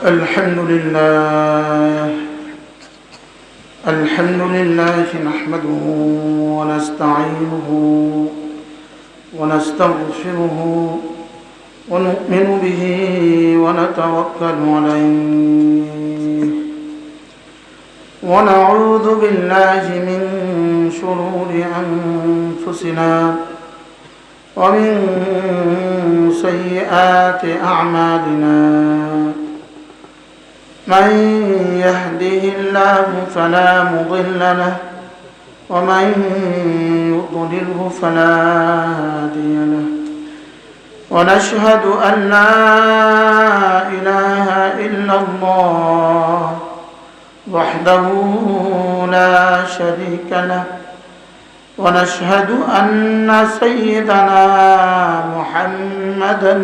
الحمد لله نحمده ونستعينه ونستغفره ونؤمن به ونتوكل عليه ونعوذ بالله من شرور أنفسنا ومن سيئات أعمالنا من يهده الله فلا مضل له ومن يضلله فلا هادي له ونشهد أن لا إله إلا الله وحده لا شريك له ونشهد أن سيدنا محمدا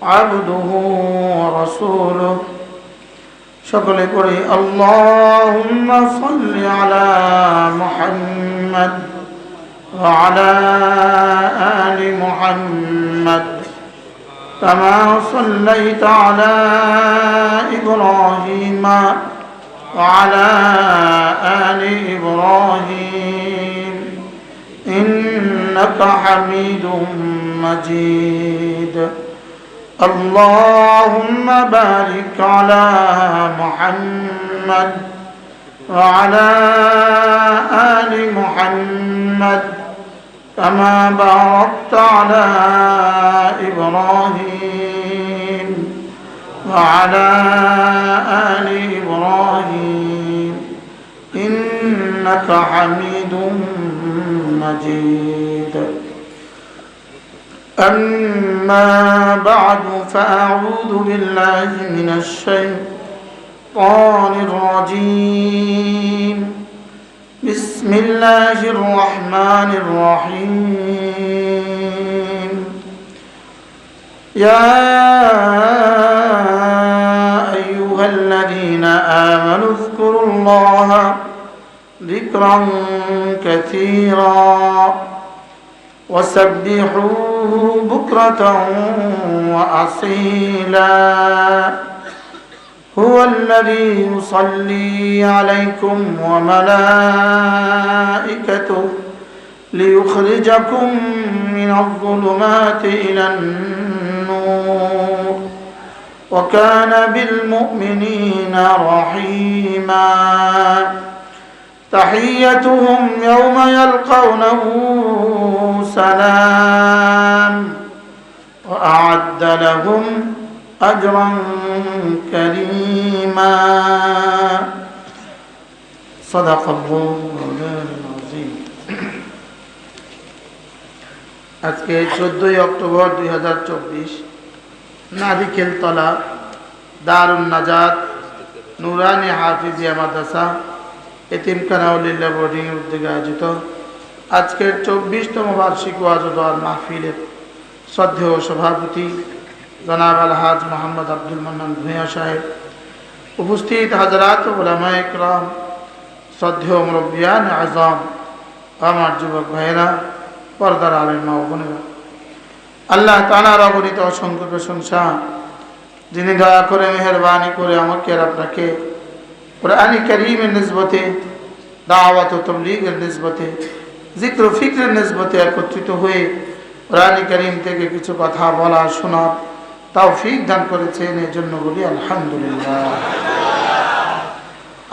عبده ورسوله সকলে পড়ি আল্লাহুম্মা সাল্লি আলা মুহাম্মাদ ওয়া আলা আলি মুহাম্মাদ কামা সাল্লাইতা আলা ইব্রাহিম ওয়া আলা আলি ইব্রাহিম ইন্নাকা হামিদুম মাজিদ اللهم بارك على محمد وعلى آل محمد كما باركت على إبراهيم وعلى آل إبراهيم إنك حميد مجيد أما بعد فأعوذ بالله من الشيطان الرجيم بسم الله الرحمن الرحيم يا أيها الذين آمنوا اذكروا الله ذكرا كثيرا وسبحوه بكرة وأصيلا هو الذي يصلي عليكم وملائكته ليخرجكم من الظلمات إلى النور وكان بالمؤمنين رحيما تحيتهم يوم يلقونه سلام وأعد لهم أجرا كريما صدق الله العظيم আজকে 14 অক্টোবর 2024 নারিকেলতলা দারুন নাজাত নুরানি হাফিজিয়া মাদ্রাসা এতিমখানা উলিল্লাহ বোর্ডিং এর উদ্যোগে আয়োজিত আজকের 24তম বার্ষিক ওয়াজ ও দোয়ার মাহফিলের শ্রদ্ধেয় সভাপতি জনাব আলহাজ মোহাম্মদ আব্দুল মান্নান ভূঁইয়া সাহেব, উপস্থিত হাজরাত উলামায়ে কেরাম, শ্রদ্ধেয় মুরব্বিয়ান আযম, আমার যুবক ভাইয়েরা, পর্দার আলেম মা ও বোনেরা, আল্লাহ তাআলার অগণিত অসংখ্য প্রশংসা, যিনি দয়া করে মেহেরবানি করে আমাকে আর আপনাকে কুরআনে কারীমের নিসবতে, দাওয়াত ও তাবলীগের নিসবতে, জিক্র ও ফিকরের নিসবতে একত্রিত হয়ে কুরআনে কারীম থেকে কিছু কথা বলা শোনার তৌফিক দান করেছেন, এই জন্য বলি আলহামদুলিল্লাহ।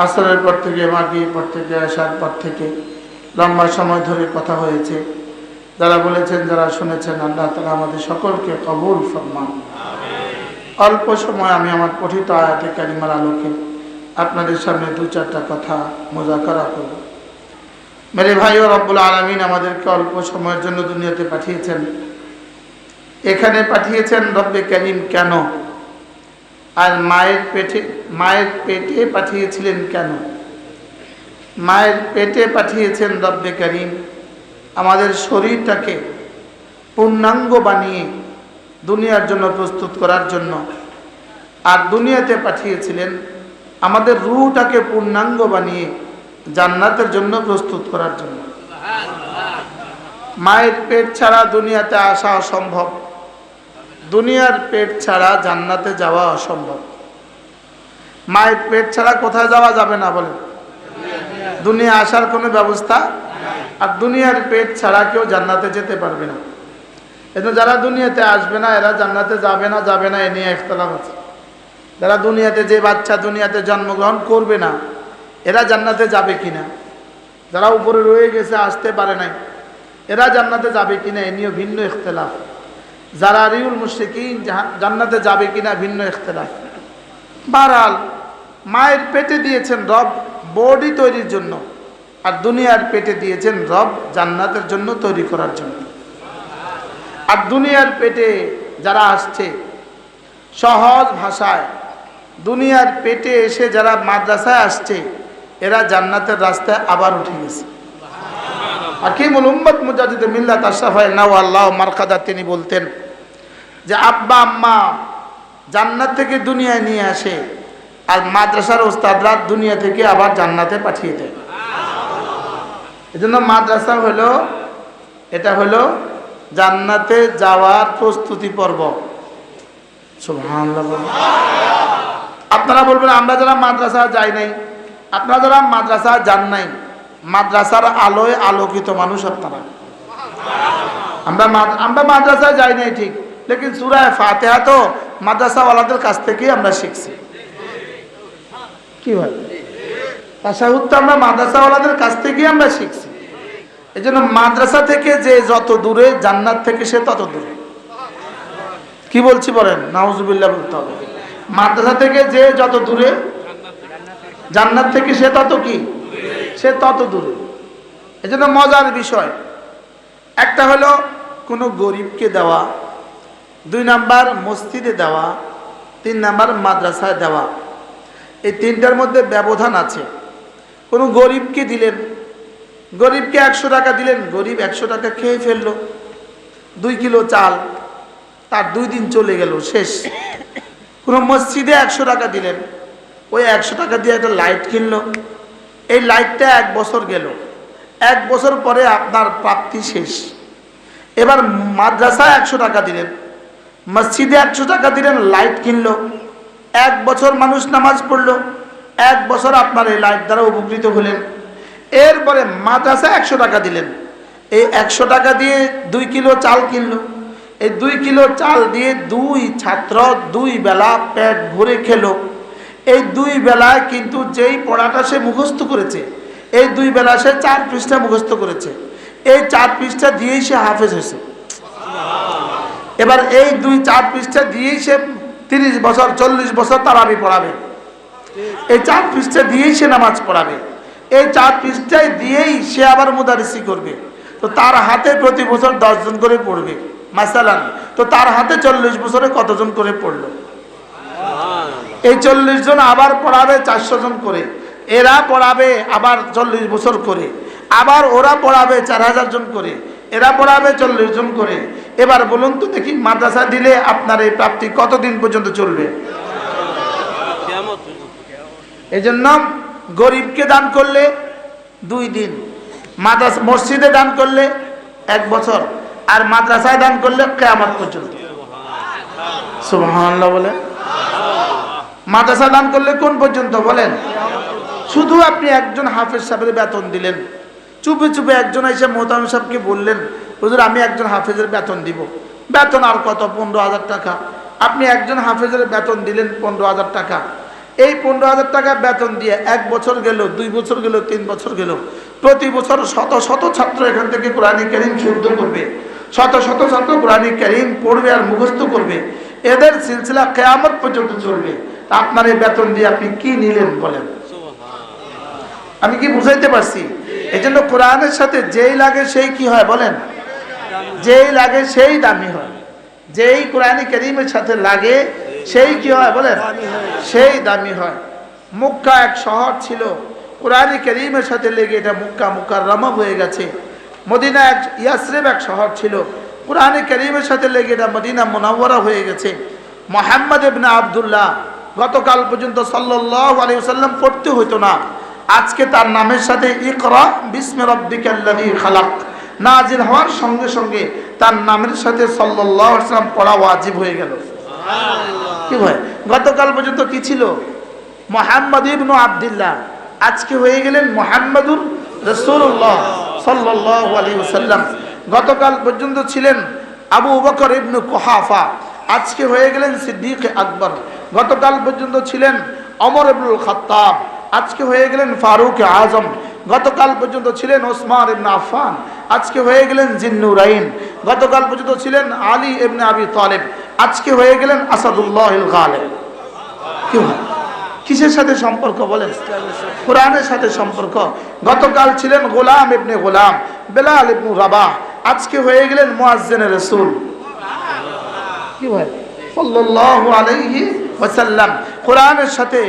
আসরের পর থেকে, মাগরিবের পর থেকে, আশার পর থেকে লম্বা সময় ধরে কথা হয়েছে। যারা বলেছেন, যারা শুনেছেন, আল্লাহ তাআলা আমাদের সকলকে কবুল ফরমান। অল্প সময় আমি আমার পঠিত আয়াতে কারিমার আলোকে আপনাদের সামনে 2-4টা কথা মুযাকারা করব। মেরে ভাই ও রব্বুল আলামিন আমাদেরকে অল্প সময়ের জন্য দুনিয়াতে পাঠিয়েছেন। এখানে পাঠিয়েছেন রব্বে কারীম কেন? আর মায়ের পেটে পাঠিয়েছিলেন কেন? মায়ের পেটে পাঠিয়েছেন রব্বে কারীম আমাদের শরীরটাকে পূর্ণাঙ্গ বানিয়ে দুনিয়ার জন্য প্রস্তুত করার জন্য। আর দুনিয়াতে পাঠিয়েছিলেন আমাদের রূহটাকে পূর্ণাঙ্গ বানিয়ে জান্নাতের জন্য প্রস্তুত করার জন্য। মায়ের পেট ছাড়া দুনিয়াতে আসা অসম্ভব, দুনিয়ার পেট ছাড়া জান্নাতে যাওয়া অসম্ভব। মায়ের পেট ছাড়া কোথায় যাওয়া যাবে না বলেন? দুনিয়া আসার কোনো ব্যবস্থা, আর দুনিয়ার পেট ছাড়া কেউ জান্নাতে যেতে পারবে না। এজন্য যারা দুনিয়াতে আসবে না এরা জান্নাতে যাবে না এ নিয়ে ইখতিলাফ আছে। যারা দুনিয়াতে, যে বাচ্চা দুনিয়াতে জন্মগ্রহণ করবে না এরা জান্নাতে যাবে কিনা, যারা উপরে রয়ে গেছে আসতে পারে নাই এরা জান্নাতে যাবে কিনা এ নিয়ে ভিন্ন ইখতিলাফ। যারা রিউল মুশরিকিন জান্নাতে যাবে কিনা ভিন্ন ইখতিলাফ। বহরহাল মায়ের পেটে দিয়েছেন রব বডি তৈরির জন্য, আর দুনিয়ার পেটে দিয়েছেন রব জান্নাতের জন্য তৈরি করার জন্য। আর দুনিয়ার পেটে যারা আসছে, সহজ ভাষায় দুনিয়ার পেটে এসে যারা মাদ্রাসায় আসছে এরা জান্নাতের রাস্তায় আবার উঠে গেছে। হাকিমুল উম্মত মুজাদ্দিদ মিল্লাত আশরাফায়ে নাওয়াল্লাহ মারকাদা তিনি বলতেন যে আব্বা আম্মা জান্নাত থেকে দুনিয়ায় নিয়ে আসে, আর মাদ্রাসার ওস্তাদরা দুনিয়া থেকে আবার জান্নাতে পাঠিয়ে দেয়। এজন্য মাদ্রাসা হলো, এটা হলো জান্নাতে যাওয়ার প্রস্তুতি পর্ব। সুবহানাল্লাহ। আপনারা বলবেন আমরা যারা মাদ্রাসা যাই নাই, আপনারা যারা মাদ্রাসা যান নাই, মাদ্রাসার আলোয় আলোকিত মানুষ আপনারা। আমরা মাদ্রাসায় যাই নাই ঠিক, লেকিন সূরা ফাতিহা তো মাদ্রাসাওয়ালাদের কাছ থেকেই আমরা শিখছি। কি ভাই? তাশাহুদ তো আমরা মাদ্রাসাওয়ালাদের কাছ থেকেই আমরা শিখছি। এই জন্য মাদ্রাসা থেকে যে যত দূরে জান্নাত থেকে সে তত দূরে। কি বলছি বলেন? নাউজুবিল্লাহ বলতে হবে। মাদ্রাসা থেকে যে যত দূরে জান্নাত থেকে সে তত কি, সে তত দূরে। এই জন্য মজার বিষয় একটা হলো কোনো গরিবকে দেওয়া, 2 নাম্বার মসজিদে দেওয়া, 3 নাম্বার মাদ্রাসায় দেওয়া। এই তিনটার মধ্যে ব্যবধান আছে। কোনো গরিবকে দিলেন, গরিবকে 100 টাকা দিলেন, গরিব 100 টাকা খেয়ে ফেললো, 2 কিলো চাল, তার 2 দিন চলে গেল, শেষ। কোনো মসজিদে 100 টাকা দিলেন, ওই 100 টাকা দিয়ে একটা লাইট কিনলো, এই লাইটটা 1 বছর গেল, 1 বছর পরে আপনার প্রাপ্তি শেষ। এবার মাদ্রাসায় 100 টাকা দিলেন, মসজিদে 100 টাকা দিলেন, লাইট কিনলো, 1 বছর মানুষ নামাজ পড়লো, 1 বছর আপনার এই লাইট দ্বারা উপকৃত হলেন। এরপরে মাদ্রাসায় 100 টাকা দিলেন, এই 100 টাকা দিয়ে 2 কিলো চাল কিনলো, এই 2 কিলো চাল দিয়ে 2 ছাত্র 2 বেলা পেট ভরে খেলো। এই 2 বেলায় কিন্তু যেই পড়াটা সে মুখস্থ করেছে, এই 2 বেলা সে 4 পৃষ্ঠা মুখস্থ করেছে, এই 4 পৃষ্ঠা দিয়েই সে হাফেজ হয়েছে। এবার এই 4 পৃষ্ঠা দিয়েই সে 30 বছর 40 বছর তারাবি পড়াবে, এই 4 পৃষ্ঠা দিয়েই সে নামাজ পড়াবে, এই 4 পৃষ্ঠায় দিয়েই সে আবার মুদারিসি করবে। তো তার হাতে প্রতি বছর 10 জন করে পড়বে মাসালান, তো তার হাতে 40 বছরে কতজন করে পড়লো? এই 40 জন আবার পড়াবে 400 জন করে, এরা পড়াবে আবার 40 বছর করে, আবার ওরা পড়াবে 4000 জন করে, এরা পড়াবে 40 জন করে। এবার বলুন তো দেখি মাদ্রাসা দিলে আপনার এই প্রাপ্তি কতদিন পর্যন্ত চলবে? এই জন্য গরিবকে দান করলে 2 দিন, মাদ্রাসা মসজিদে দান করলে 1 বছর, আর মাদ্রাসায় দান করলে কিয়ামত পর্যন্ত। সুবহানাল্লাহ বলে। মাদ্রাসা দান করলে কোন পর্যন্ত বলেন? শুধু আপনি একজন হাফেজ সাহেবের বেতন দিলেন, চুপে চুপে একজন এসে মোহতামিম সাহেবকে বললেন হুজুর আমি একজন হাফেজের বেতন দিব, বেতন আর কত 15,000 টাকা। আপনি একজন হাফেজের বেতন দিলেন 15,000 টাকা, এই 15,000 টাকা বেতন দিয়ে 1 বছর গেল, 2 বছর গেল, 3 বছর গেল, প্রতি বছর শত শত ছাত্র এখান থেকে কোরআন কারীম শুদ্ধ করবে, শত শত ছাত্র কোরআন কারীম পড়বে আর মুখস্থ করবে, এদের সিলসিলা কিয়ামত পর্যন্ত চলবে। আপনার এই বেতন দিয়ে আপনি কি নিলেন বলেন? আমি কি বুঝাইতে পারছি? এই জন্য কোরআনের সাথে যেই লাগে সেই কি হয় বলেন? যেই লাগে সেই দামি হয়, যেই কোরআন কারীমের সাথে লাগে সেই কি হয় বলেন? সেই দামি হয়। মক্কা এক শহর ছিল, কোরআন কারীমের সাথে লেগে এটা মক্কা মুকাররমা হয়ে গেছে। মদিনা এক ইয়াসরিব এক শহর ছিল, কোরআন কারীমের সাথে লেগে এটা মদিনা মুনাওয়ারা হয়ে গেছে। মুহাম্মদ ইবনে আব্দুল্লাহ গতকাল পর্যন্ত সাল্লাল্লাহু আলাইহি ওয়াসাল্লাম পড়তে হতো না, আজকে তার নামের সাথে ইকরা বিসমি রাব্বিকাল্লাযী খালাক নাজিল হওয়ার সঙ্গে সঙ্গে তার নামের সাথে সাল্লাল্লাহু আলাইহি ওয়াসাল্লাম পড়া ওয়াজিব হয়ে গেল। সুবহানাল্লাহ। কি ভাই, গতকাল পর্যন্ত কি ছিল? মুহাম্মদ ইবনে আব্দুল্লাহ, আজকে হয়ে গেলেন মুহাম্মাদুর রাসূলুল্লাহ সাল্লাল্লাহু আলাইহি ওয়াসাল্লাম। গতকাল পর্যন্ত ছিলেন আবু বকর ইবনে কুহাফা, আজকে হয়ে গেলেন সিদ্দিক আকবর। গতকাল পর্যন্ত ছিলেন ওমর ইবনুল খাত্তাব, আজকে হয়ে গেলেন ফারুক আজম। গতকাল পর্যন্ত ছিলেন ওসমান ইবনে আফফান, আজকে হয়ে গেলেন জিন্নুরাইন। গতকাল পর্যন্ত ছিলেন আলী ইবনে আবি তালেব, আজকে হয়ে গেলেন আসাদুল্লাহিল গালিব। কি হয়? কিসের সাথে সম্পর্ক বলেন? কোরআনের সাথে সম্পর্ক। গতকাল ছিলেন গোলাম ইবনে গোলাম, বেলাল ইবনে রাবাহ, আজকে হয়ে গেলেন মুয়াজ্জিনে রাসূল। কি হয়? সাল্লাল্লাহু আলাইহি ওয়াসাল্লাম। কোরআনের সাথে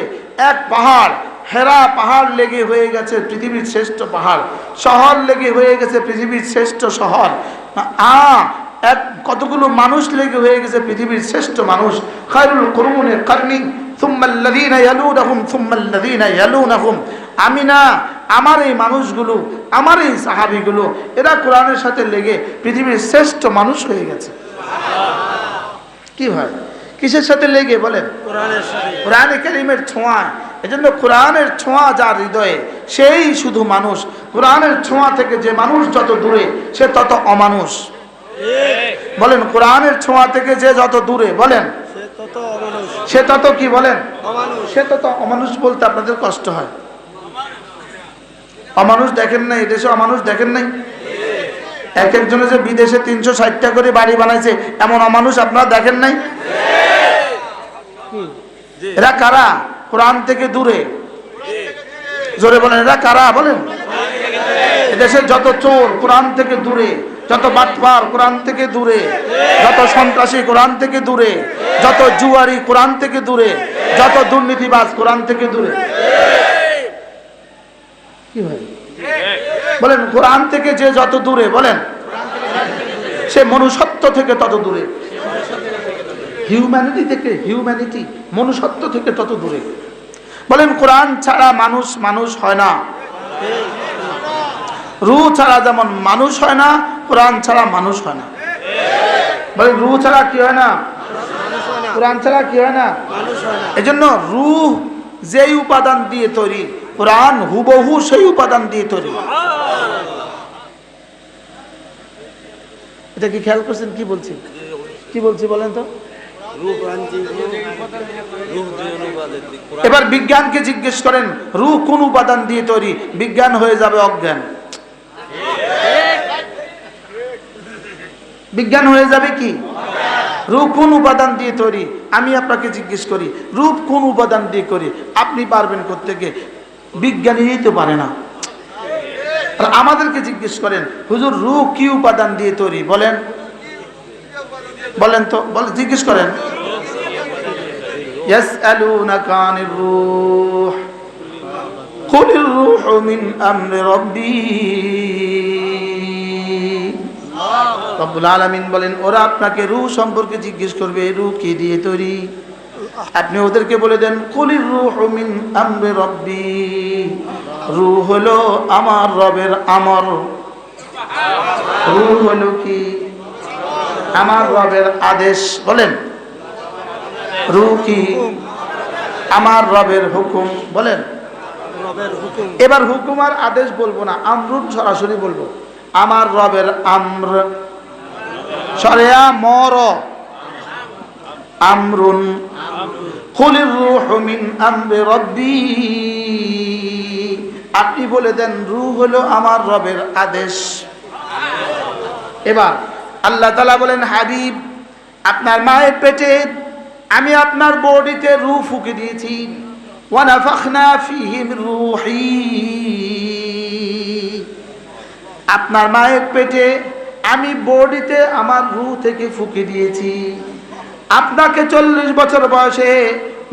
এক পাহাড়, হেরা পাহাড় লেগে হয়ে গেছে পৃথিবীর শ্রেষ্ঠ পাহাড়, শহর লেগে হয়ে গেছে পৃথিবীর শ্রেষ্ঠ শহর, এক কতগুলো মানুষ লেগে হয়ে গেছে পৃথিবীর শ্রেষ্ঠ মানুষ। খায়রুল কুরুনি কারনি সুম্মাল্লাযীনা ইয়ালুনহুম সুম্মাল্লাযীনা ইয়ালুনহুম। আমি না, আমার এই মানুষগুলো, আমার এই সাহাবীগুলো, এরা কোরআনের সাথে লেগে পৃথিবীর শ্রেষ্ঠ মানুষ হয়ে গেছে। কি হয়? কিসের সাথে লেগে বলেন? কোরআনে কারীমের ছোঁয়া। এজন্য কোরআনের ছোঁয়া যার হৃদয়ে, সেই শুধু মানুষ। কোরআনের ছোঁয়া থেকে যে মানুষ যত দূরে, সে তত অমানুষ। বলেন, কোরআনের ছোঁয়া থেকে যে যত দূরে, বলেন সে তত কি বলেন? সে তত অমানুষ। বলতে আপনাদের কষ্ট হয়। অমানুষ দেখেন নাই? এদেশে অমানুষ দেখেন নাই? এক একজনে যে বিদেশে 360টা করে বাড়ি বানাইছে, এমন অমানুষ আপনারা দেখেন নাই? এরা কারা? কোরআন থেকে দূরে। জোরে বলেন, এরা কারা বলেন? এদেশে যত চোর কোরআন থেকে দূরে, যত বাটপার কোরআন থেকে দূরে, যত সন্ত্রাসী কোরআন থেকে দূরে, যত জুয়ারি কোরআন থেকে দূরে, যত দুর্নীতিবাজ কোরআন থেকে দূরে। কি ভাই বলেন? কোরআন থেকে যে যত দূরে, বলেন সে মনুষ্যত্ব থেকে তত দূরে। হিউম্যানিটি থেকে, হিউম্যানিটি মনুষ্যত্ব থেকে তত দূরে। বলেন, কোরআন ছাড়া মানুষ মানুষ হয় না। রূহ ছাড়া যেমন মানুষ হয় না, কোরআন ছাড়া মানুষ হয় না। বলেন, রূহ ছাড়া কি হয় না? কোরআন ছাড়া কি হয় না? এজন্য রূহ যেই উপাদান দিয়ে তৈরি, কোরআন হুবহু সেই উপাদান দিয়ে তৈরি। এটা কি খেয়াল করছেন? কি বলছি, কি বলছি বলেন তো? এবার বিজ্ঞানকে জিজ্ঞেস করেন, রূহ কোন উপাদান দিয়ে তৈরি? বিজ্ঞান হয়ে যাবে অজ্ঞান। বিজ্ঞান হয়ে যাবে কি? রূহ কোন উপাদান দিয়ে তৈরি? আমি আপনাকে জিজ্ঞেস করি, রূপ কোন উপাদান দিয়ে করি? আপনি পারবেন কোত্থেকে? বিজ্ঞানীই তো পারে না। আর আমাদেরকে জিজ্ঞেস করেন, হুজুর রূহ কি উপাদান দিয়ে তৈরি? বলেন, বলেন তো, বলেন, জিজ্ঞেস করেন। ইয়াসআলুনাকা আনির রূহ কুলির রূহু মিন আমরি রাব্বী। রব্বুল আলামিন বলেন, ওরা আপনাকে রূহ সম্পর্কে জিজ্ঞেস করবে, রূহ কি দিয়ে তৈরি? আপনি ওদেরকে বলে দেন, কুলির রূহু মিন আমরি রাব্বী, রূহ হলো আমার রবের আমর। রূহ হলো কি? আমার রবের আদেশ। বলেন, রূহ কি? আমার রবের হুকুম। বলেন, এবার হুকুম আর আদেশ বলবো না, আমরুন সরাসরি বলবো। আমার রবের আমর, শরিয়া মর, আমরুন। কুলির রূহু মিন আমরি রাব্বী, আপনি বলে দেন রূহ হলো আমার রবের আদেশ। এবার আল্লাহ তাআলা বলেন, হাবিব, আপনার মায়ের পেটে আমি আপনার বডিতে রূহ ফুঁকে দিয়েছি। ওয়া নাফাখনা ফীহি মির রূহি, আপনার মায়ের পেটে আমি বডিতে আমার রূহ থেকে ফুঁকে দিয়েছি। আপনাকে 40 বছর বয়সে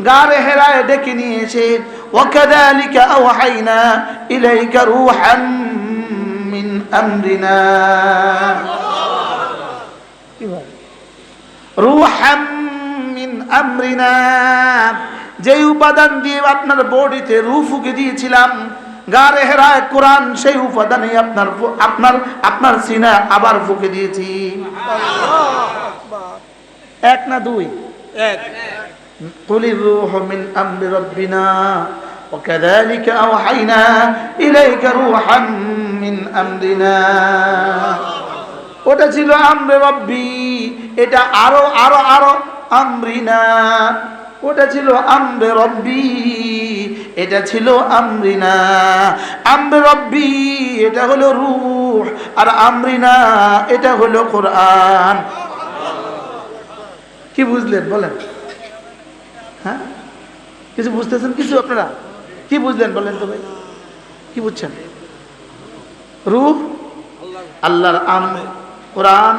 গারে হেরায় ডেকে নিয়ে এসে, ওয়া কাযালিকা আওহাইনা ইলাইকা রূহান মিন আমরিনা। কি বল? রূহান মিন আমরিনা, যে উপাদান দিয়ে আপনার বডিতে রূহ ফুঁকে দিয়েছিলাম, গারে হেরায় কোরআন সেই উপাদানে আপনার আপনার আপনার সিনা আবার ফুঁকে দিয়েছি। এক না দুই? এক। কুলির রূহু মিন আমরি রাব্বিনা ওয়া কাযালিকা আওহাইনা ইলাইকা রূহাম মিন আমরিনা। ওটা ছিল আমরে রব্বি, এটা আরো আরো আরো আমরিনা। ওটা ছিল আমরে রব্বি, এটা ছিল আমরিনা। আমরে রব্বি এটা হলো রূহ, আর আমরিনা এটা হলো কোরআন। কি বুঝলেন বলেন? হ্যাঁ, কিছু বুঝতেছেন? কিছু আপনারা কি বুঝলেন বলেন তো ভাই, কি বুঝছেন? রূহ আল্লাহর আম, কোরআন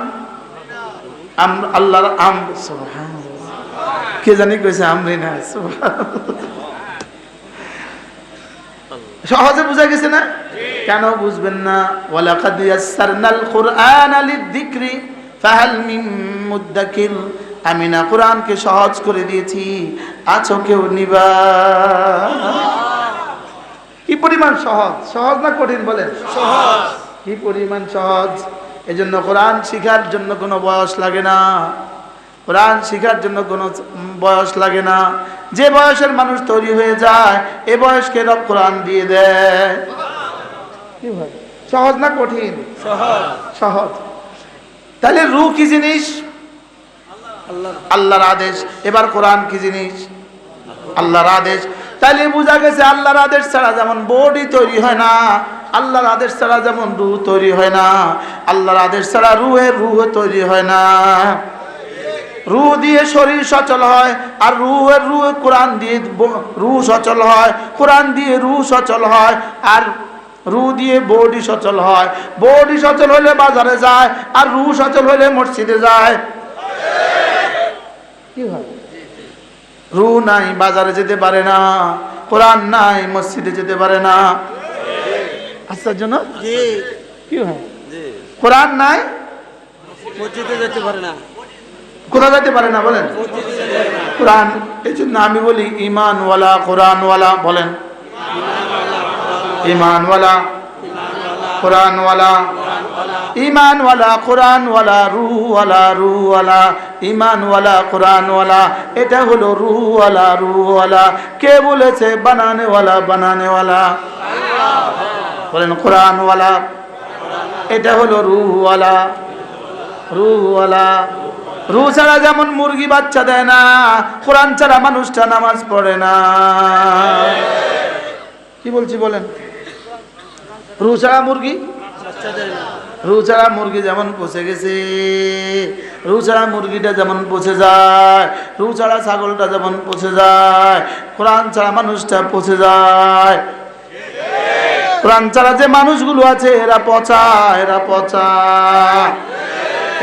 আল্লাহর আম। কে জানি কইছে আমরিনা। সহজে বুঝা গেছে না? কেন বুঝবেন না? ওয়ালাকাদ ইয়াসসারনাল কুরআনা লিয-যিকরি ফাহাল মিন মুদ্দাকির। আমি না কোরআনকে সহজ করে দিয়েছি, আছো কেউ নিবা? কি পরিমাণ সহজ! সহজ না কঠিন বলেন? সহজ। কি পরিমাণ সহজ! এজন্য কোরআন শিখার জন্য কোনো বয়স লাগে না। কোরআন শিখার জন্য কোনো বয়স লাগে না। যে বয়সের মানুষ তৈরি হয়ে যায়, এ বয়সকে রব কোরআন দিয়ে দেয়। কি ভাই, সহজ না কঠিন? সহজ। সহজ। তাহলে রূহ কি জিনিস? আল্লাহর আদেশ। এবার কোরআন কি জিনিস? আল্লাহর আদেশ। তাহলে বোঝা গেছে আল্লাহর আদেশ ছাড়া যেমন বডি তৈরি হয় না, আল্লাহর আদেশ ছাড়া যেমন রূহ তৈরি হয় না, আল্লাহর আদেশ ছাড়া রূহ তৈরি হয় না। রূহ দিয়ে শরীর সচল হয়, আর রূহ কোরআন দিয়ে রূহ সচল হয়, কোরআন দিয়ে রূহ সচল হয়, আর রূহ দিয়ে বডি সচল হয়। বডি সচল হলে বাজারে যায়, আর রূহ সচল হলে মসজিদে যায়। কি হয়? রূহ নাই বাজারে যেতে পারে না, কোরআন নাই মসজিদে যেতে পারে না। আশ্চর্য না? কি হয়? কোরআন নাই মসজিদে যেতে পারে না, কোথাও যেতে পারে না বলেন? কোরআন। এই জন্য আমি বলি ইমানওয়ালা কোরআনওয়ালা বলেন, ইমানওয়ালা কোরআনওয়ালা, ইমানওয়ালা কোরআনওয়ালা, রূহওয়ালা রূহওয়ালা, ইমানওয়ালা কোরআনওয়ালা। এটা হলো রূহওয়ালা রূহওয়ালা। কে বলেছে? বানানেওয়ালা বানানেওয়ালা। বলেন কোরআনওয়ালা। এটা হলো রূহওয়ালা রূহওয়ালা। রূহ ছাড়া যেমন মুরগি বাচ্চা দেয় না, কোরআন ছাড়া মানুষটা নামাজ পড়ে না। কি বলছি বলেন? রূহ ছাড়া মুরগি বাচ্চা দেয় না। রূহ ছাড়া মুরগি যেমন পচে গেছে, রূহ ছাড়া মুরগিটা যেমন পচে যায়, রূহ ছাড়া ছাগলটা যেমন পচে যায়, কোরআন ছাড়া মানুষটা পচে যায়। কোরআন ছাড়া যে মানুষগুলো আছে এরা পচা, এরা পচা।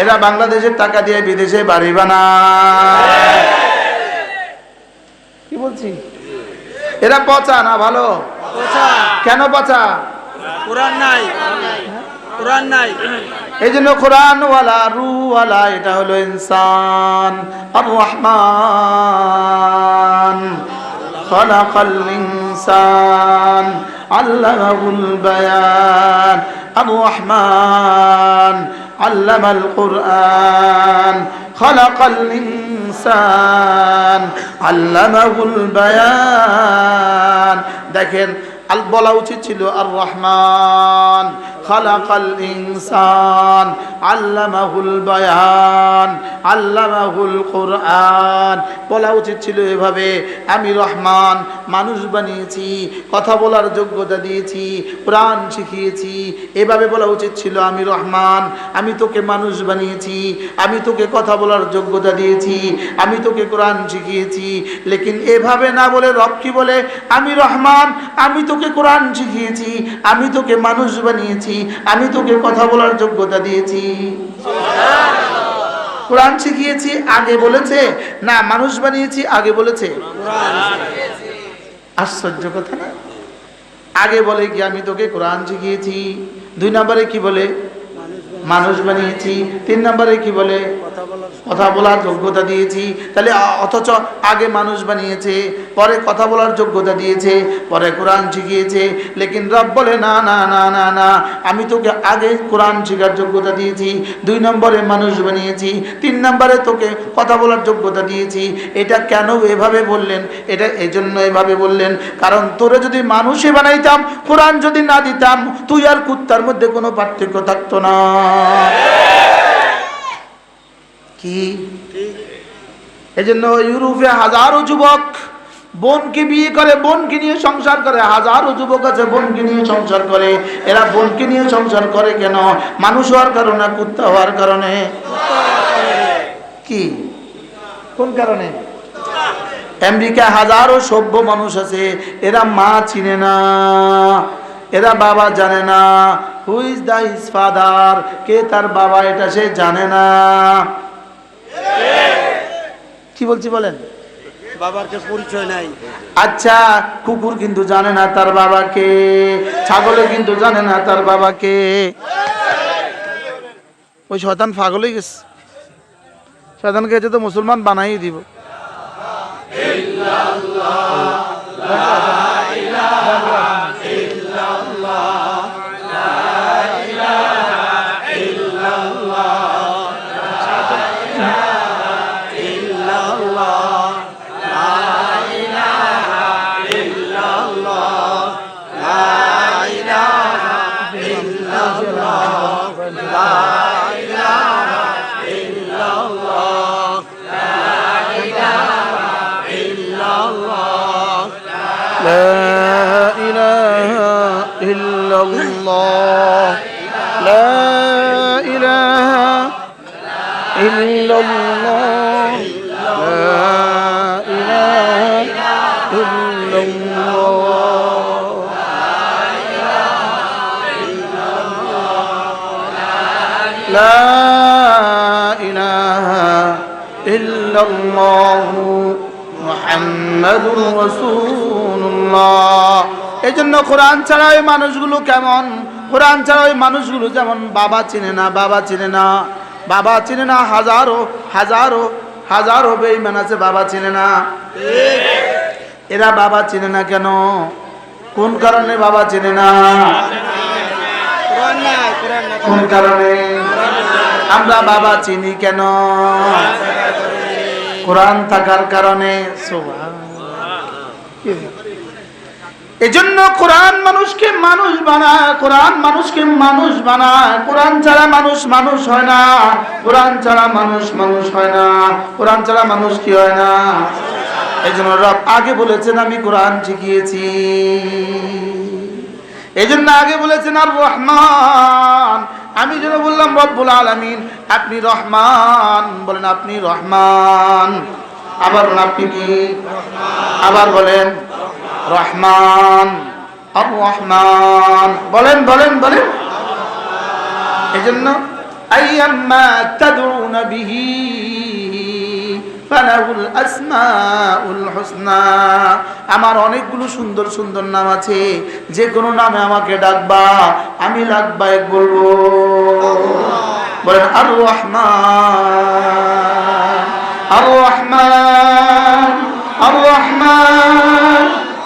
এরা বাংলাদেশের টাকা দিয়ে বিদেশে বাড়ি বানায়। কি বলছি? এরা পচা না ভালো? কেন পচা? কোরআন নাই, কোরআন নাই। এই জন্য কোরআনওয়ালা রূহওয়ালা এটা হলো ইনসান। আর রহমান খালাকাল ইনসান আল্লামাহুল বায়ান। আর রহমান আল্লামাল কুরআন খালাকাল ইনসান আল্লামাহুল বায়ান। দেখেন বলা উচিত ছিল আর রহমান খালাকাল ইনসান আল্লামাহুল বায়ান আল্লামাহুল কুরআন। বলা উচিত ছিল এভাবে, আমি রহমান মানুষ বানিয়েছি, কথা বলার যোগ্যতা দিয়েছি, কোরআন শিখিয়েছি। এভাবে বলা উচিত ছিল, আমি রহমান আমি তোকে মানুষ বানিয়েছি, আমি তোকে কথা বলার যোগ্যতা দিয়েছি, আমি তোকে কোরআন শিখিয়েছি। লেকিন এভাবে না বলে রব কি বলে? আমি রহমান আমি তোকে কোরআন শিখিয়েছি, আমি তোকে মানুষ বানিয়েছি, আমি তোকে কথা বলার যোগ্যতা দিয়েছি। কোরআন শিখিয়েছি আগে বলেছে না মানুষ বানিয়েছি আগে বলেছে? আশ্চর্য কথা না? আগে বলে কি আমি তোকে কোরআন শিখিয়েছি, দুই নম্বরে কি বলে? মানুষ বানিয়েছি। 3 নম্বরে কি বলে? কথা বলার যোগ্যতা দিয়েছি। তাহলে অথচ আগে মানুষ বানিয়েছে, পরে কথা বলার যোগ্যতা দিয়েছে, পরে কোরআন শিখিয়েছে। লেকিন রব বলে না না না না না, আমি তোকে আগে কোরআন শেখার যোগ্যতা দিয়েছি, 2 নম্বরে মানুষ বানিয়েছি, 3 নম্বরে তোকে কথা বলার যোগ্যতা দিয়েছি। এটা কেন এভাবে বললেন? এটা এজন্য এভাবে বললেন, কারণ তোরে যদি মানুষই বানাইতাম, কোরআন যদি না দিতাম, তুই আর কুত্তার মধ্যে কোনো পার্থক্য থাকতো না। কি এজন্য ইউরোপে হাজারো যুবক বোনকে বিয়ে করে, বোনকে নিয়ে সংসার করে। হাজারো যুবক আছে বোনকে নিয়ে সংসার করে। এরা বোনকে নিয়ে সংসার করে কেন? মানুষ হওয়ার কারণে, কুত্তা হওয়ার কারণে। কি কোন কারণে? আমেরিকা হাজারো সভ্য মানুষ আছে, এরা মা চিনে না, এরা বাবা জানে না। Who is the his father, কে তার বাবা এটা সে জানে না। কি বলছি বলেন? বাবার কে পরিচয় নাই। আচ্ছা, কুকুর কিন্তু জানে না তার বাবাকে, ছাগলে কিন্তু জানে না তার বাবাকে। ওই শয়তান পাগল হয়ে গেছে, শয়তানকে তো মুসলমান বানাই দিব। لا إله إلا الله لا إله إلا الله لا إله إلا الله لا إله إلا الله মুহাম্মাদুর রাসূলুল্লাহ। এজন্য কোরআন ছাড়া ওই মানুষগুলো কেমন? কোরআন ছাড়া ওই মানুষগুলো যেমন বাবা চিনে না, বাবা চিনে না, বাবা চিনে না। হাজারো হাজারো হাজারো বেঈমান আছে, বাবা চিনে না। এরা বাবা চিনে না কেন? কোন কারণে বাবা চিনে না? কোন কারণে? আমরা বাবা চিনি কেন? কোরআন থাকার কারণে। এজন্য কোরআন মানুষকে মানুষ বানায়, কোরআন মানুষকে মানুষ বানায়। কোরআন ছাড়া মানুষ মানুষ হয় না, কোরআন ছাড়া মানুষ মানুষ হয় না, কোরআন ছাড়া মানুষ কি হয় না। এজন্য রব আগে বলেছেন আমি কোরআন শিখিয়েছি। এজন্য আগে বলেছেন আর রহমান। আমি যেন বললাম রব্বুল আলামিন, আপনি রহমান, বলেন আপনি রহমান। আবার আপনি কি? আবার বলেন রহমান, আর রহমান, বলেন বলেন বলেন। এজন্য আইয়াম্মা তাদউনা বিহি ফালাহুল আসমাউল হুসনা। আমার অনেকগুলো সুন্দর সুন্দর নাম আছে, যে কোনো নামে আমাকে ডাকবা, আমি লাকবাইক বলবো। বলেন আর রহমান, আর রহমান, আর রহমান,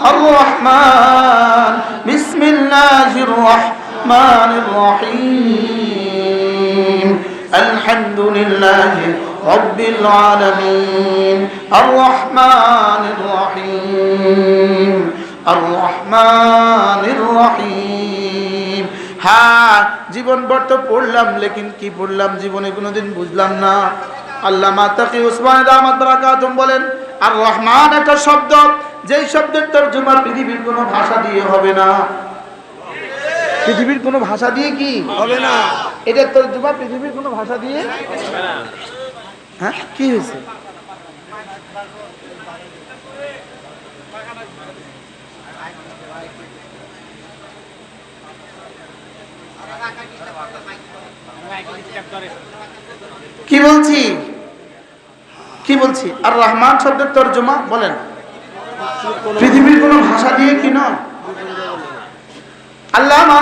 আর রহমান। বিসমিল্লাহির রহমানির রহিম। আলহামদুলিল্লাহি রাব্বিল আলামিন। আর রহমানির রহিম, আর রহমানির রহিম। হ্যাঁ, জীবনভর তো পড়লাম, লেকিন কি পড়লাম জীবনে কোনোদিন বুঝলাম না। আল্লামা তাকি উসমানী দামাত বারাকাতুহু বলেন, আর রহমান একটা শব্দ, যেই শব্দের তরজমা পৃথিবীর কোনো ভাষা দিয়ে হবে না। পৃথিবীর কোনো ভাষা দিয়ে কি হবে না? এটার তরজমা পৃথিবীর কোনো ভাষা দিয়ে। হ্যাঁ, কি হয়েছে? কি বলছি কি বলছি? আর রহমান শব্দের তরজমা বলেন, পৃথিবীর কোনো ভাষা দিয়ে কি নয়। আল্লামা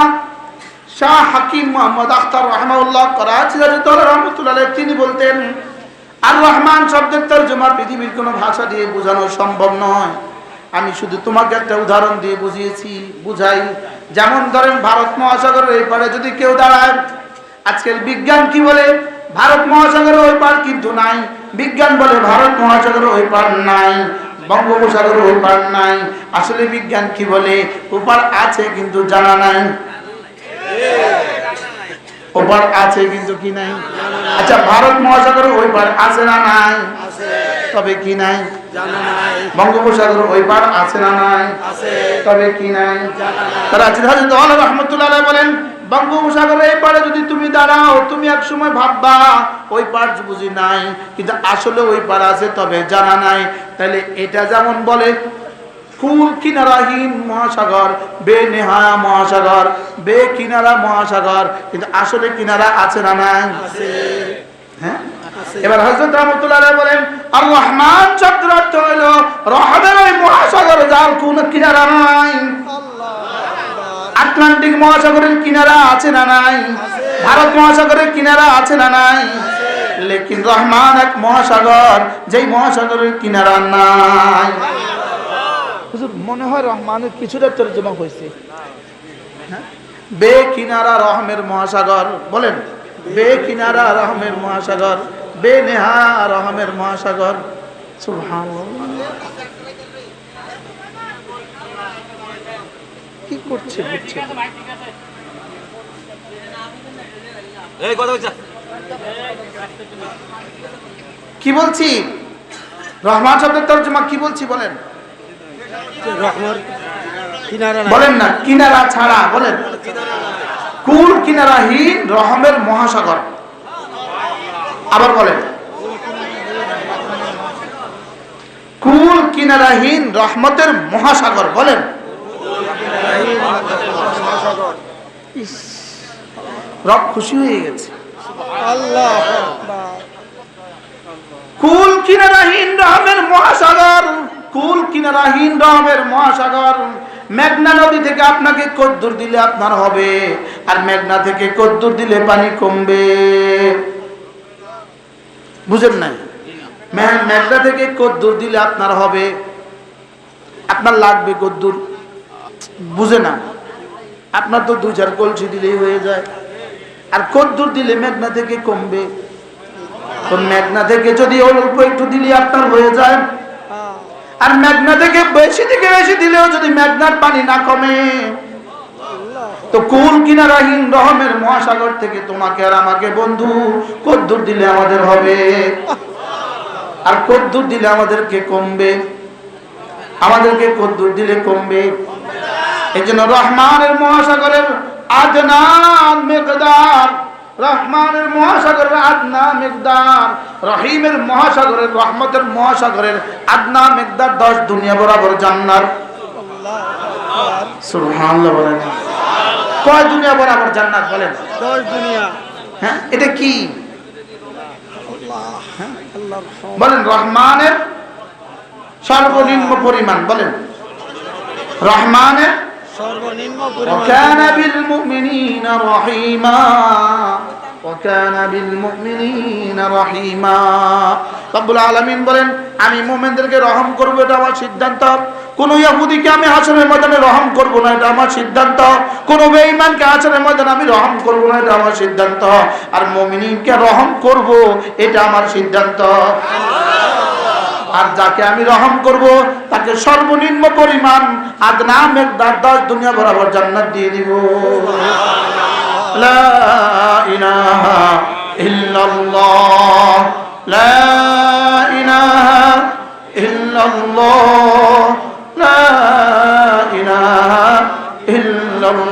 শাহ হাকিম মোহাম্মদ আখতার রাহমাহুল্লাহ করাচি রহমতুল্লাহ তিনি বলতেন, আর রহমান শব্দের তরজমা পৃথিবীর কোনো ভাষা দিয়ে বোঝানো সম্ভব নয়। আমি শুধু তোমাকে একটা উদাহরণ দিয়ে বুঝাই। যেমন ধরেন ভারত মহাসাগরের এই পারে যদি কেউ দাঁড়ায়, আজকের বিজ্ঞান কি বলে ভারত মহাসাগরের ওই পার কিন্তু নাই, বিজ্ঞান বলে ভারত মহাসাগরের ওই পার নাই, বঙ্গোপসাগরের ওই পার নাই। আসলে বিজ্ঞান কি বলে ওপার আছে কিন্তু জানা নাই, ওপার আছে কিন্তু কি নাই। আচ্ছা, ভারত মহাসাগরের ওই পার আছে না নাই? তবে কি নাই? বঙ্গোপসাগরের ওই পার আছে না নাই? তবে কি নাই? তারা রহমতুল্লাহ বলেন, বঙ্গোপসাগরের এই পারে যদি তুমি দাঁড়াও, তুমি এক সময় ভাববা ওই পার বুঝি নাই, কিন্তু আসলে ওই পার আছে তবে জানা নাই। তাহলে এটা যেমন বলে কুল কিনারাহীন মহাসাগর, বেনেহায়া মহাসাগর, বে কিনারা মহাসাগর, কিন্তু আসলে কিনারা আছে না নাই? হ্যাঁ। এবার হযরত রাহমাতুল্লাহ বলেন, আর রহমান শব্দের অর্থ হলো রহমের ওই মহাসাগর যার কোন কিনারা নাই। আটলান্টিক মহাসাগরের কিনারা আছে না নাই? ভারত মহাসাগরের কিনারা আছে না নাই? লেকিন রহমান এক মহাসাগর, যেই মহাসাগরের কিনারা নাই। মনে হয় রহমানের কিছুটা তরজমা হয়েছে। বে কিনারা রহমের মহাসাগর, বলেন বে কিনারা রহমের মহাসাগর, বে নেহা রহমের মহাসাগর। সুবহানাল্লাহ, কি করছে বুঝছে? কি বলছি? রহমান শব্দের তরজমা কি বলছি বলেন? বলেন না, কিনারা ছাড়া বলেন। কুল কিনারাহীন রহমের মহাসাগর। আবার বলেন, কুল কিনারাহীন রহমতের মহাসাগর। বলেন, রব খুশি হয়ে গেছে। কুল কিনারাহীন রহমের মহাসাগর, কুল কিনারাহীন রহমের মহাসাগর। মেঘনা নদী থেকে আপনাকে কদ্দুর দিলে আপনার হবে, আর মেঘনা থেকে কদ্দুর দিলে পানি কমবে। বুঝেন নাই? মেঘনা থেকে কদ্দুর দিলে আপনার হবে, আপনার লাগবে কদ্দুর। বুঝে না? আপনার তো 2-4 কলসি দিলেই হয়ে যায়, আর কদ্দুর দিলে মেঘনা থেকে কমবে। তো মেঘনা থেকে যদি অল্প একটু দিলে আপনার হয়ে যায়, আর মেঘনা থেকে বেশি দিলেও যদি মেঘনার পানি না কমে, তো কুল কিনারাহীন রহমের মহাসাগর থেকে তোমাকে আর আমাকে বন্ধু কদ্দুর দিলে আমাদের হবে, আর কদ্দুর দিলে আমাদেরকে কমবে, আমাদেরকে কদ্দুর দিলে কমবে। এই জন্য রহমানের মহাসাগরের আদনান মিকদার, রহমানের মহাসাগরের আদনা মিকদার, রহিমের মহাসাগরের রহমতের মহাসাগরের আদনা মিকদার 10 দুনিয়া বরাবর জান্নাত। সুবহানাল্লাহ বলেন। কয় দুনিয়া বরাবর জান্নাত বলেন? 10 দুনিয়া। হ্যাঁ, এটা কি বলেন? রহমানের সর্বনিম্ন পরিমাণ বলেন, রহমানের সর্বনিম্ন وكان بالمؤمنين رحيما وكان بالمؤمنين رحيما। রব্বুল আলামিন বলেন, আমি মুমিনদেরকে রহম করব, এটা আমার সিদ্ধান্ত। কোন ইহুদিকে আমি হাসরের ময়দানে রহম করব না, এটা আমার সিদ্ধান্ত। কোন বেঈমানকে হাসরের ময়দানে আমি রহম করব না, এটা আমার সিদ্ধান্ত। আর মুমিনকে রহম করব, এটা আমার সিদ্ধান্ত। আর যাকে আমি রহম করব তাকে সর্বনিম্ন পরিমাণ আদনা মিকদার 10 দুনিয়া বরাবর জান্নাত দিয়ে দিব। লা ইলাহা ইল্লাল্লাহ, লা ইলাহা ইল্লাল্লাহ, লা ইলাহা ইল্লাল্লাহ।